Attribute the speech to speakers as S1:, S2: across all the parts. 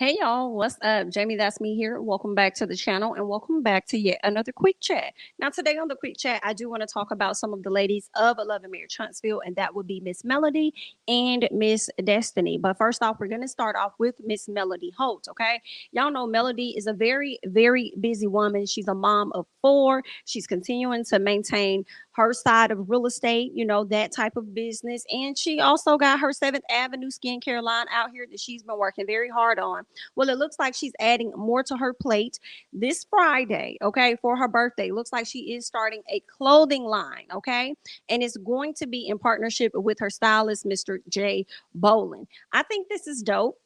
S1: Hey y'all, what's up? Jamie, that's me here. Welcome back to the channel and welcome back to yet another quick chat. Now, today on the quick chat, I do want to talk about some of the ladies of Love and Marriage Huntsville, and that would be Miss Melody and Miss Destiny. But first off, we're going to start off with Miss Melody Holt, okay? Y'all know Melody is a very, very busy woman. She's a mom of four. She's continuing to maintain her side of real estate, that type of business. And she also got her 7th Avenue skincare line out here that she's been working very hard on. Well, it looks like she's adding more to her plate this Friday, okay, for her birthday. Looks like she is starting a clothing line, okay, and it's going to be in partnership with her stylist, Mr. Jay Bolin. I think this is dope.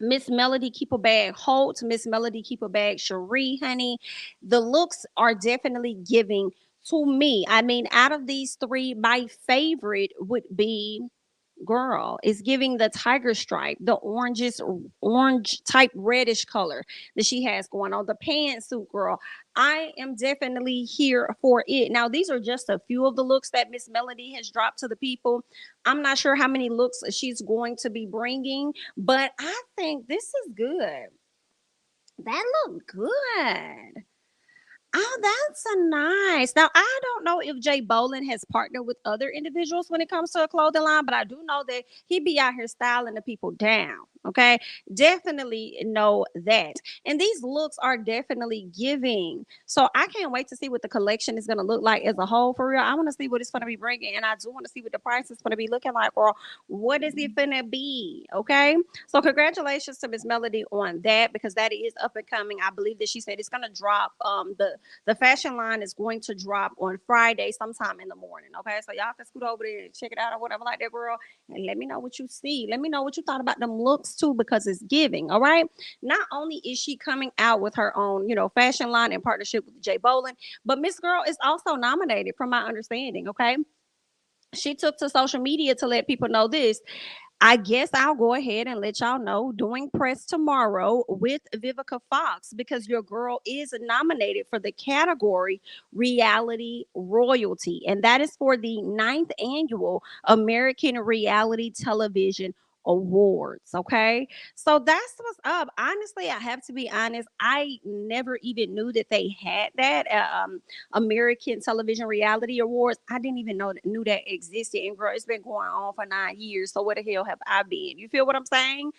S1: Miss Melody, keep a bag. Holt, Miss Melody, keep a bag. Cherie, honey, the looks are definitely giving to me. I mean, out of these three, my favorite would be girl. It's giving the tiger stripe, the orange type reddish color that she has going on. The pantsuit, girl. I am definitely here for it. Now, these are just a few of the looks that Miss Melody has dropped to the people. I'm not sure how many looks she's going to be bringing, but I think this is good. That look good. Oh, that's a nice. Now, I don't know if Jay Bolin has partnered with other individuals when it comes to a clothing line, but I do know that he be out here styling the people down. Okay, definitely know that. And these looks are definitely giving. So I can't wait to see what the collection is going to look like as a whole. For real, I want to see what it's going to be bringing, and I do want to see what the price is going to be looking like, or what is it going to be? Okay, so congratulations to Miss Melody on that because that is up and coming. I believe that she said it's going to drop. The fashion line is going to drop on Friday sometime in the morning. Okay, so y'all can scoot over there and check it out or whatever like that, girl, and let me know what you see. Let me know what you thought about them looks too, because it's giving. All right. Not only is she coming out with her own, fashion line in partnership with Jay Bolin, but Miss Girl is also nominated, from my understanding. Okay. She took to social media to let people know this. I guess I'll go ahead and let y'all know, doing press tomorrow with Vivica Fox, because your girl is nominated for the category Reality Royalty. And that is for the 9th annual American Reality Television Awards. Okay. So that's what's up. Honestly, I have to be honest. I never even knew that they had that American Television Reality Awards. I didn't even knew that existed. And girl, it's been going on for 9 years. So where the hell have I been? You feel what I'm saying?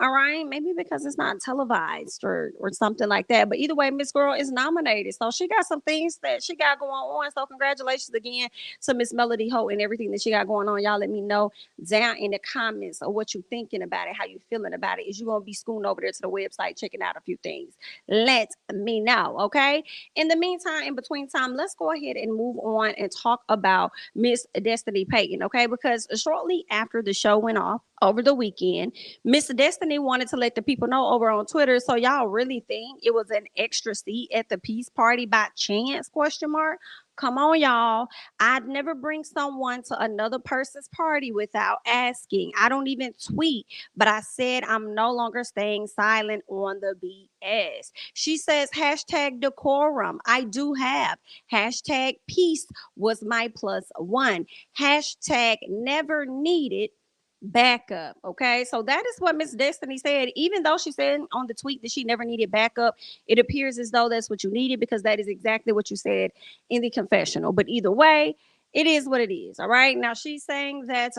S1: All right. Maybe because it's not televised or something like that. But either way, Miss Girl is nominated. So she got some things that she got going on. So congratulations again to Miss Melody Holt and everything that she got going on. Y'all let me know down in the comments of what you thinking about it, how you feeling about it. Is you gonna be scooting over there to the website checking out a few things? Let me know, okay? In the meantime, in between time, let's go ahead and move on and talk about Miss Destiny Payton, okay? Because shortly after the show went off over the weekend, Miss Destiny wanted to let the people know over on Twitter. So y'all really think it was an extra seat at the peace party by chance? Question mark. Come on, y'all. I'd never bring someone to another person's party without asking. I don't even tweet, but I said I'm no longer staying silent on the BS. She says hashtag decorum. I do have. Hashtag peace was my plus one. Hashtag never needed backup. Okay, so that is what Miss Destiny said. Even though she said on the tweet that she never needed backup, it appears as though that's what you needed, because that is exactly what you said in the confessional. But either way, it is what it is. All right, now she's saying that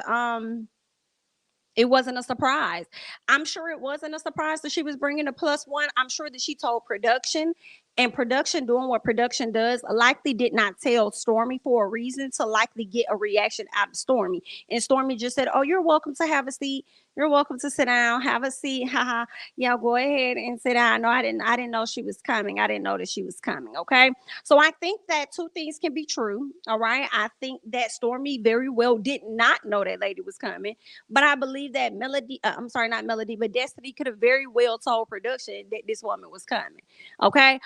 S1: it wasn't a surprise. I'm sure it wasn't a surprise that she was bringing a plus one. I'm sure that she told production, and production, doing what production does, likely did not tell Stormy for a reason, to likely get a reaction out of Stormy. And Stormy just said, "Oh, you're welcome to have a seat. You're welcome to sit down, have a seat. Haha. Yeah, go ahead and sit down." No, I didn't know she was coming. I didn't know that she was coming. Okay. So I think that two things can be true. All right. I think that Stormy very well did not know that lady was coming. But I believe that Melody, I'm sorry, not Melody, but Destiny could have very well told production that this woman was coming. Okay.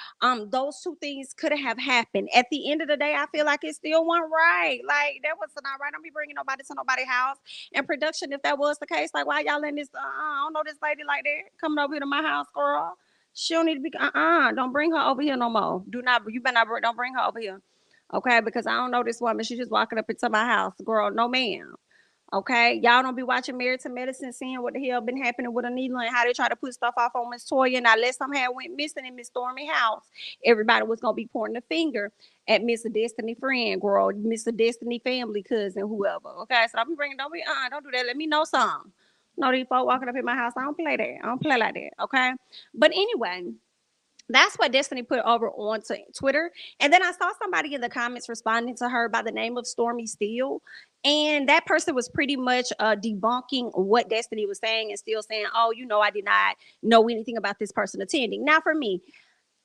S1: Those two things could have happened. At the end of the day, I feel like it still wasn't right. Like, that was not right. Don't be bringing nobody to nobody's house. And production, if that was the case, like, why y'all letting this, I don't know, this lady like that coming over here to my house, girl? She don't need to be, don't bring her over here no more. Do not, you better not, don't bring her over here. Okay, because I don't know this woman. She's just walking up into my house, girl. No, ma'am. Okay, y'all don't be watching Married to Medicine, seeing what the hell been happening with Anila and how they try to put stuff off on Miss Toya. Now, unless something had went missing in Miss Stormy house, everybody was gonna be pointing the finger at Miss Destiny friend, girl, Miss Destiny family cousin, whoever. Okay, so don't do that. Let me know something. No, these folks walking up in my house. I don't play that. I don't play like that. Okay, but anyway, that's what Destiny put over onto Twitter. And then I saw somebody in the comments responding to her by the name of Stormy Steele. And that person was pretty much debunking what Destiny was saying and still saying, oh, I did not know anything about this person attending. Now, for me,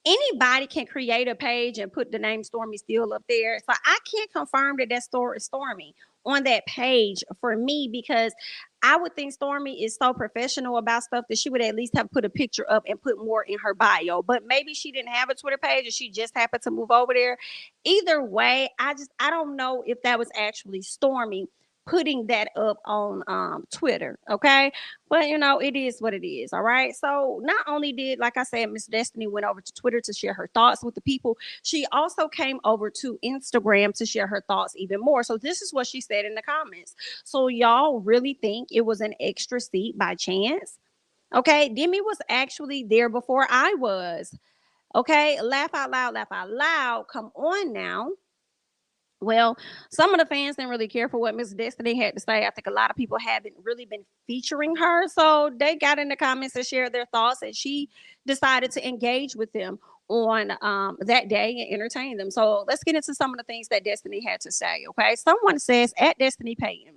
S1: anybody can create a page and put the name Stormy Steele up there. So I can't confirm that that story is Stormy on that page for me, because I would think Stormy is so professional about stuff that she would at least have put a picture up and put more in her bio. But maybe she didn't have a Twitter page and she just happened to move over there. Either way, I don't know if that was actually Stormy putting that up on Twitter. Okay. But it is what it is. All right. So not only did, like I said, Miss Destiny went over to Twitter to share her thoughts with the people, she also came over to Instagram to share her thoughts even more. So this is what she said in the comments. So y'all really think it was an extra seat by chance? Okay. Demi was actually there before I was. Okay. Laugh out loud, laugh out loud. Come on now. Well, some of the fans didn't really care for what Miss Destiny had to say. I think a lot of people haven't really been featuring her. So they got in the comments and shared their thoughts, and she decided to engage with them on that day and entertain them. So let's get into some of the things that Destiny had to say. Okay. Someone says, at Destiny Payton,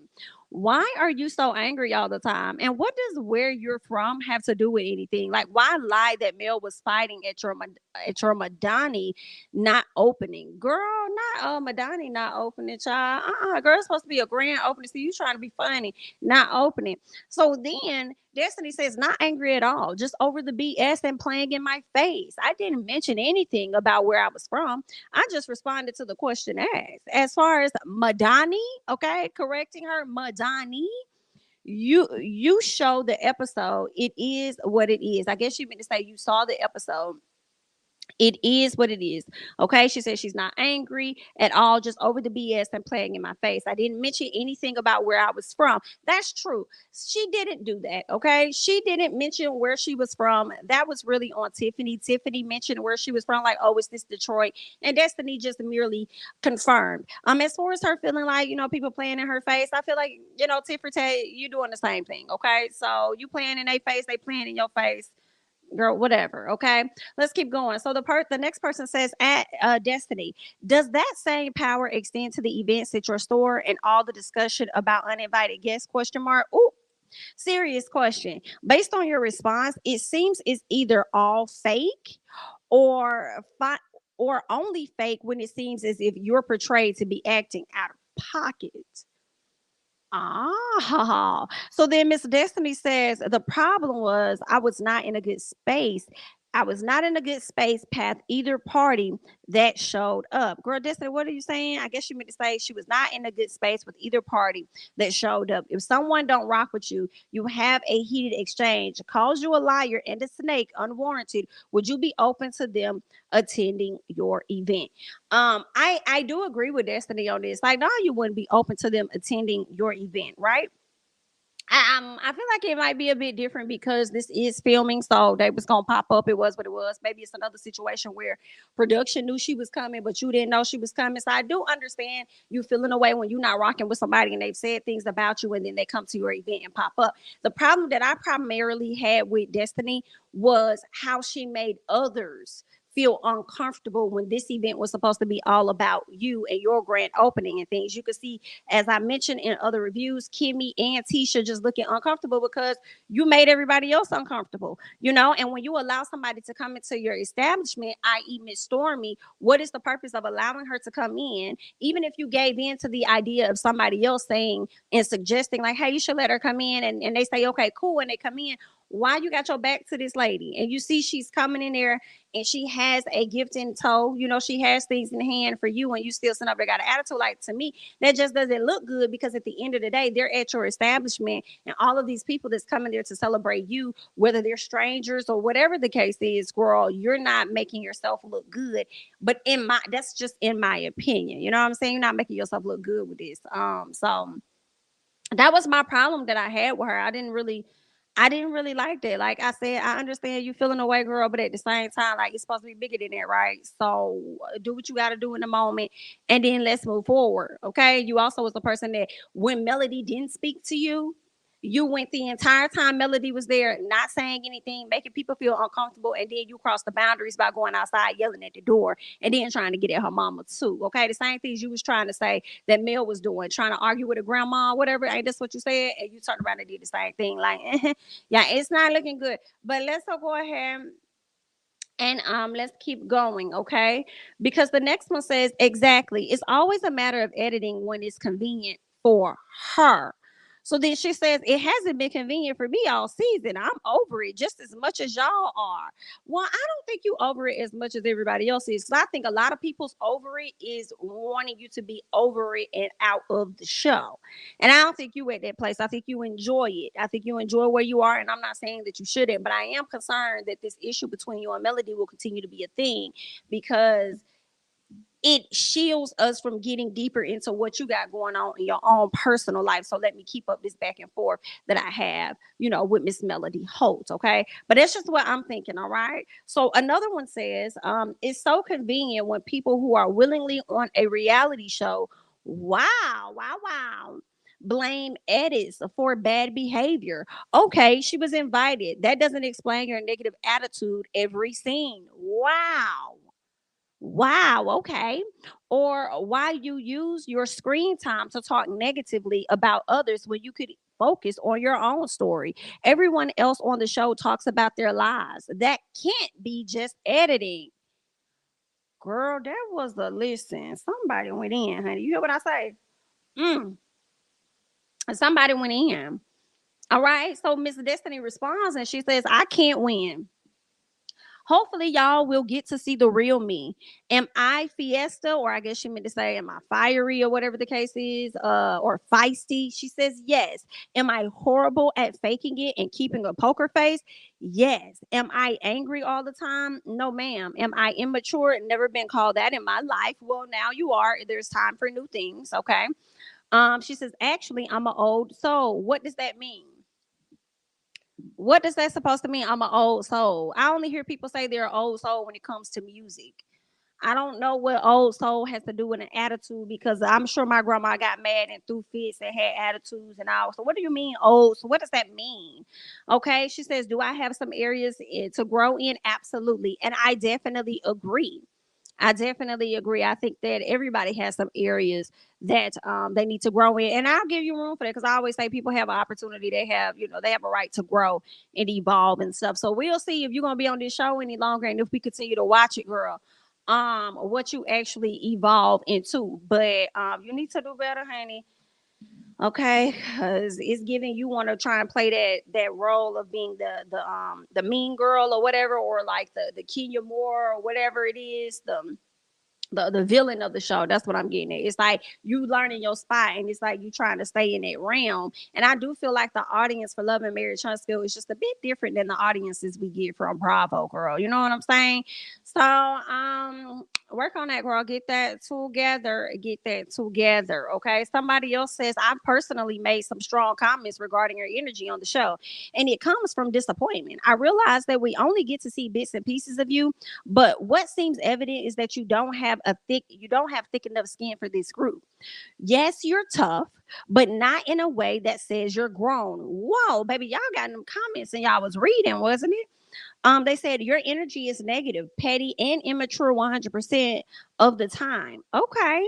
S1: why are you so angry all the time? And what does where you're from have to do with anything? Like, why lie that Mel was fighting at your Madani not opening? Girl, not Madani not opening, child. Girl, it's supposed to be a grand opening. So you trying to be funny, not opening. So then Destiny says, not angry at all, just over the BS and playing in my face. I didn't mention anything about where I was from. I just responded to the question asked. As far as Madani, okay, correcting her, Madani, you show the episode. It is what it is. I guess you meant to say you saw the episode. It is what it is. Okay. She said she's not angry at all, just over the BS and playing in my face. I didn't mention anything about where I was from. That's true. She didn't do that. Okay. She didn't mention where she was from. That was really on Tiffany. Tiffany mentioned where she was from, like, oh, it's this Detroit. And Destiny just merely confirmed. As far as her feeling like, people playing in her face, I feel like, Tiffany, you doing the same thing. Okay. So you playing in their face, they playing in your face, girl, whatever. Okay, let's keep going. So the next person says, at Destiny, does that same power extend to the events at your store and all the discussion about uninvited guests? Question mark. Ooh, serious question. Based on your response, it seems it's either all fake or or only fake when it seems as if you're portrayed to be acting out of pocket. So then Miss Destiny says the problem was I was not in a good space. I was not in a good space path either party that showed up. Girl, Destiny, what are you saying? I guess you meant to say she was not in a good space with either party that showed up. If someone don't rock with you, you have a heated exchange, calls you a liar and a snake unwarranted, would you be open to them attending your event? I do agree with Destiny on this. Like, no, you wouldn't be open to them attending your event, right? I feel like it might be a bit different because this is filming, so they was gonna pop up. It was what it was. Maybe it's another situation where production knew she was coming, but you didn't know she was coming. So I do understand you feeling away when you're not rocking with somebody and they've said things about you, and then they come to your event and pop up. The problem that I primarily had with Destiny was how she made others feel uncomfortable when this event was supposed to be all about you and your grand opening and things. You could see, as I mentioned in other reviews, Kimmy and Tisha just looking uncomfortable because you made everybody else uncomfortable, and when you allow somebody to come into your establishment, i.e. Miss Stormy, what is the purpose of allowing her to come in, even if you gave in to the idea of somebody else saying and suggesting like, hey, you should let her come in, and they say, okay, cool, and they come in. Why you got your back to this lady and you see she's coming in there and she has a gift in tow, she has things in hand for you, and you still sitting up there got an attitude? Like, to me, that just doesn't look good, because at the end of the day, they're at your establishment, and all of these people that's coming there to celebrate you, whether they're strangers or whatever the case is, girl, you're not making yourself look good. But that's just in my opinion. You know what I'm saying? You're not making yourself look good with this. So That was my problem that I had with her. I didn't really like that. Like I said, I understand you feeling away, girl, but at the same time, like it's supposed to be bigger than that, right? So do what you got to do in the moment, and then let's move forward. Okay. You also was the person that when Melody didn't speak to you, you went the entire time Melody was there, not saying anything, making people feel uncomfortable, and then you crossed the boundaries by going outside, yelling at the door, and then trying to get at her mama too. Okay, the same things you was trying to say that Mel was doing, trying to argue with her grandma, whatever. Ain't that's what you said? And you turned around and did the same thing. Like, yeah, it's not looking good. But let's go ahead and let's keep going, okay? Because the next one says exactly. It's always a matter of editing when it's convenient for her. So then she says, it hasn't been convenient for me all season. I'm over it just as much as y'all are. Well, I don't think you over it as much as everybody else is. Because I think a lot of people's over it is wanting you to be over it and out of the show. And I don't think you at that place. I think you enjoy it. I think you enjoy where you are. And I'm not saying that you shouldn't, but I am concerned that this issue between you and Melody will continue to be a thing because it shields us from getting deeper into what you got going on in your own personal life. So let me keep up this back and forth that I have, with Miss Melody Holt. Okay. But that's just what I'm thinking. All right. So another one says, it's so convenient when people who are willingly on a reality show, wow, blame edits for bad behavior. Okay, she was invited. That doesn't explain your negative attitude every scene. Wow, okay. Or why you use your screen time to talk negatively about others when you could focus on your own story. Everyone else on the show talks about their lives. That can't be just editing. Girl, that was the listen. Somebody went in, honey. You hear what I say? Mm. Somebody went in. All right. So Miss Destiny responds and she says, I can't win. Hopefully, y'all will get to see the real me. Am I fiesta, or I guess she meant to say, am I fiery, or whatever the case is, or feisty? She says, yes. Am I horrible at faking it and keeping a poker face? Yes. Am I angry all the time? No, ma'am. Am I immature? Never been called that in my life. Well, now you are. There's time for new things. Okay. She says, actually, I'm an old soul. What does that mean? What does that supposed to mean? I'm an old soul. I only hear people say they're an old soul when it comes to music. I don't know what old soul has to do with an attitude because I'm sure my grandma got mad and threw fits and had attitudes and all. So what do you mean old? So what does that mean? Okay, she says, do I have some areas to grow in? Absolutely, and I definitely agree. I definitely agree. I think that everybody has some areas that they need to grow in, and I'll give you room for that because I always say people have an opportunity. They have a right to grow and evolve and stuff. So we'll see if you're gonna be on this show any longer, and if we continue to watch it, girl, what you actually evolve into. But you need to do better, honey. Okay, because it's giving you want to try and play that role of being the mean girl or whatever, or like the Kenya Moore or whatever it is, the villain of the show. That's what I'm getting at. It's like you learning your spot, and it's like you trying to stay in that realm. And I do feel like the audience for Love and Marriage Huntsville is just a bit different than the audiences we get from Bravo, girl. You know what I'm saying? So work on that, girl. Get that together. Get that together. Okay. Somebody else says I personally made some strong comments regarding your energy on the show, and it comes from disappointment. I realize that we only get to see bits and pieces of you, but what seems evident is that you don't have thick enough skin for this group. Yes, you're tough, but not in a way that says you're grown. Whoa, baby, y'all got them comments and y'all was reading, wasn't it? They said your energy is negative, petty, and immature 100% of the time. Okay,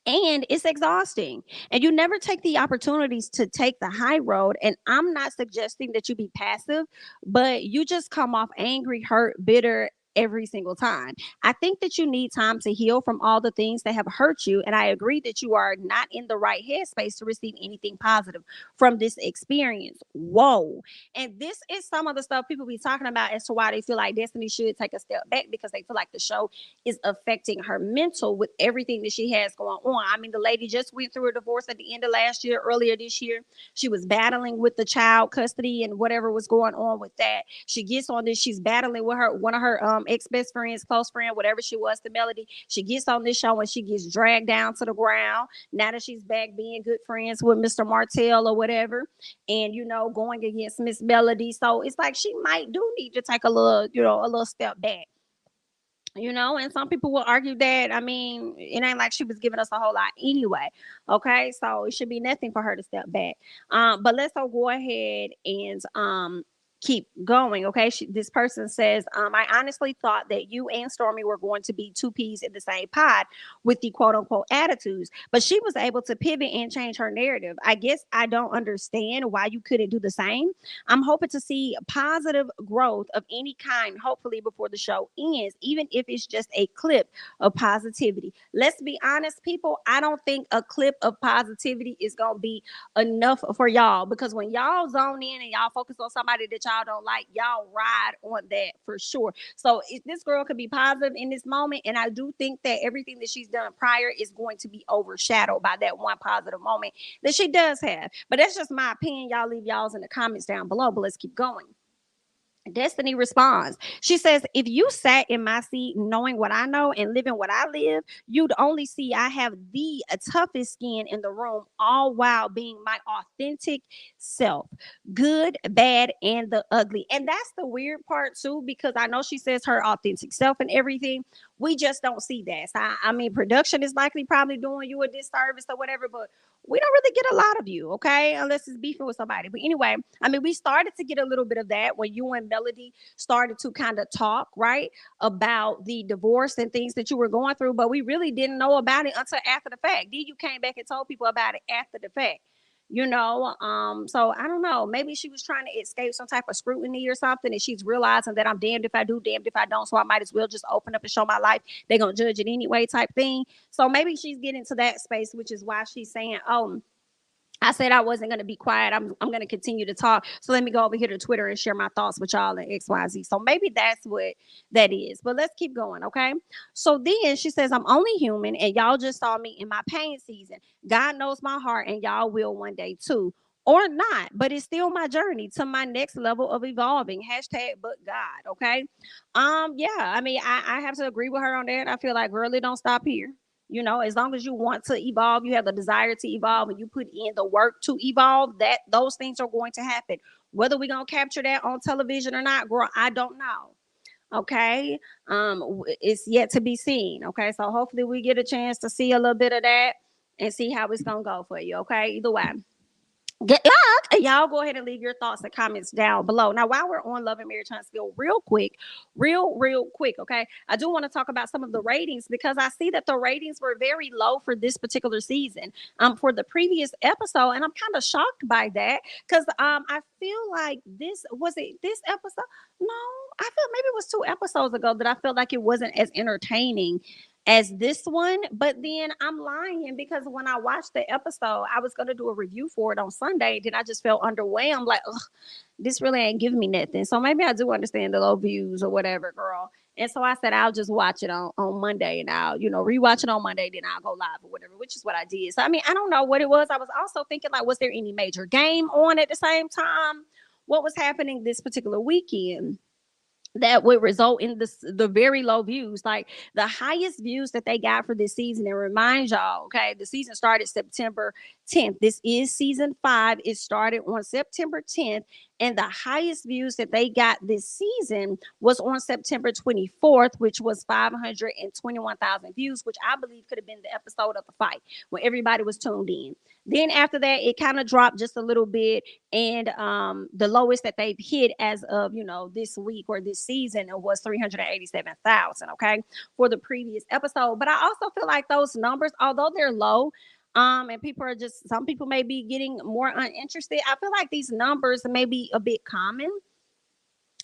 S1: and it's exhausting, and you never take the opportunities to take the high road. And I'm not suggesting that you be passive, but you just come off angry, hurt, bitter every single time. I think that you need time to heal from all the things that have hurt you, and I agree that you are not in the right headspace to receive anything positive from this experience. Whoa. And this is some of the stuff people be talking about as to why they feel like Destiny should take a step back, because they feel like the show is affecting her mental with everything that she has going on. I mean, the lady just went through a divorce at the end of last year, earlier this year. She was battling with the child custody and whatever was going on with that. She gets on this, she's battling with one of her ex-best friends, close friend, whatever she was to Melody. She gets on this show and she gets dragged down to the ground. Now that she's back being good friends with Mr. Martell or whatever, and going against Miss Melody. So it's like she might do need to take a little, a little step back. And some people will argue that, I mean, it ain't like she was giving us a whole lot anyway. Okay, so it should be nothing for her to step back. But let's go ahead and keep going. Okay, this person says, I honestly thought that you and Stormy were going to be two peas in the same pod with the quote unquote attitudes, but she was able to pivot and change her narrative. I guess I don't understand why you couldn't do the same. I'm hoping to see positive growth of any kind, hopefully before the show ends, even if it's just a clip of positivity. Let's be honest, people, I don't think a clip of positivity is going to be enough for y'all, because when y'all zone in and y'all focus on somebody that y'all don't like, y'all ride on that for sure. So if this girl could be positive in this moment, and I do think that everything that she's done prior is going to be overshadowed by that one positive moment that she does have. But that's just my opinion. Y'all leave y'all's in the comments down below, but let's keep going. Destiny responds. She says, if you sat in my seat knowing what I know and living what I live, you'd only see I have the toughest skin in the room, all while being my authentic self. Good, bad, and the ugly. And that's the weird part too, because I know she says her authentic self and everything. We just don't see that. So, I mean, production is likely probably doing you a disservice or whatever, but we don't really get a lot of you, okay? Unless it's beefing with somebody. But anyway, I mean, we started to get a little bit of that when you and Melody started to kind of talk, right, about the divorce and things that you were going through, but we really didn't know about it until after the fact. Then you came back and told people about it after the fact. So I don't know, maybe she was trying to escape some type of scrutiny or something, and she's realizing that I'm damned if I do, damned if I don't, so I might as well just open up and show my life. They're gonna judge it anyway type thing. So maybe she's getting to that space, which is why she's saying, oh, I said I wasn't going to be quiet. I'm going to continue to talk. So let me go over here to Twitter and share my thoughts with y'all and XYZ. So maybe that's what that is. But let's keep going, okay? So then she says, I'm only human, and y'all just saw me in my pain season. God knows my heart, and y'all will one day too. Or not, but it's still my journey to my next level of evolving. Hashtag but God, okay? Yeah, I mean, I have to agree with her on that. I feel like really don't stop here. As long as you want to evolve, you have the desire to evolve, and you put in the work to evolve, that those things are going to happen. Whether we're going to capture that on television or not, girl, I don't know. Okay. It's yet to be seen. Okay. So hopefully we get a chance to see a little bit of that and see how it's going to go for you. Okay. Either way. Get luck. And y'all go ahead and leave your thoughts and comments down below. Now, while we're on Love and Marriage Huntsville, real quick, okay, I do want to talk about some of the ratings, because I see that the ratings were very low for this particular season, for the previous episode, and I'm kind of shocked by that, because I feel like this episode. No, I feel maybe it was 2 episodes ago that I felt like it wasn't as entertaining as this one. But then I'm lying, because when I watched the episode, I was going to do a review for it on Sunday. Then I just felt underwhelmed, like, ugh, this really ain't giving me nothing. So maybe I do understand the low views or whatever, girl. And so I said, I'll just watch it on Monday, and I'll, rewatch it on Monday. Then I'll go live or whatever, which is what I did. So, I mean, I don't know what it was. I was also thinking, like, was there any major game on at the same time? What was happening this particular weekend that would result in the very low views? Like, the highest views that they got for this season, and remind y'all, okay, the season started September 10th. This is season 5. It started on September 10th, and the highest views that they got this season was on September 24th, which was 521,000 views, which I believe could have been the episode of the fight when everybody was tuned in. Then after that, it kind of dropped just a little bit, and the lowest that they've hit as of this week or this season was 387,000. Okay, for the previous episode. But I also feel like those numbers, although they're low, and some people may be getting more uninterested, I feel like these numbers may be a bit common.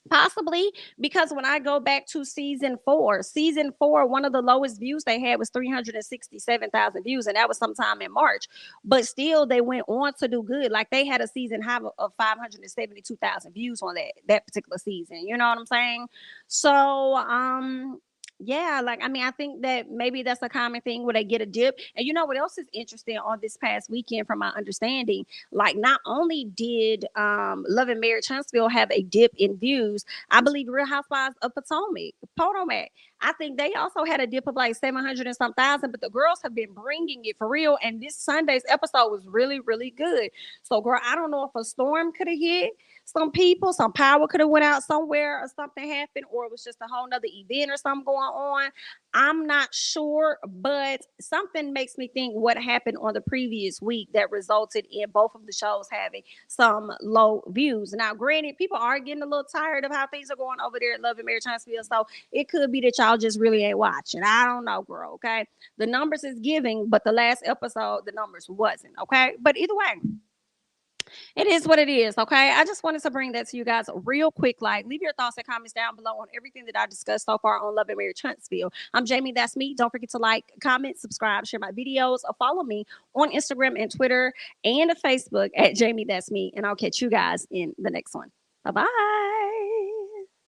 S1: Possibly because when I go back to season 4, one of the lowest views they had was 367,000 views, and that was sometime in March. But still, they went on to do good. Like, they had a season high of 572,000 views on that particular season. You know what I'm saying? So, Yeah, like I mean, I think that maybe that's a common thing where they get a dip. And you know what else is interesting on this past weekend, from my understanding? Like, not only did Love and Marriage Huntsville have a dip in views, I believe Real Housewives of Potomac, I think they also had a dip of like 700 and some thousand. But the girls have been bringing it for real, and this Sunday's episode was really, really good. So, girl, I don't know if a storm could have hit some people, some power could have went out somewhere or something happened, or it was just a whole nother event or something going on. I'm not sure, but something makes me think what happened on the previous week that resulted in both of the shows having some low views. Now, granted, people are getting a little tired of how things are going over there at Love and Marriage Huntsville, so it could be that y'all just really ain't watching. I don't know, girl. Okay, the numbers is giving, but the last episode the numbers wasn't. Okay, but either way, it is what it is. Okay. I just wanted to bring that to you guys real quick. Like, leave your thoughts and comments down below on everything that I discussed so far on Love and Marriage Huntsville. I'm Jamie. That's me. Don't forget to like, comment, subscribe, share my videos, or follow me on Instagram and Twitter and Facebook at Jamie. That's me. And I'll catch you guys in the next one. Bye bye.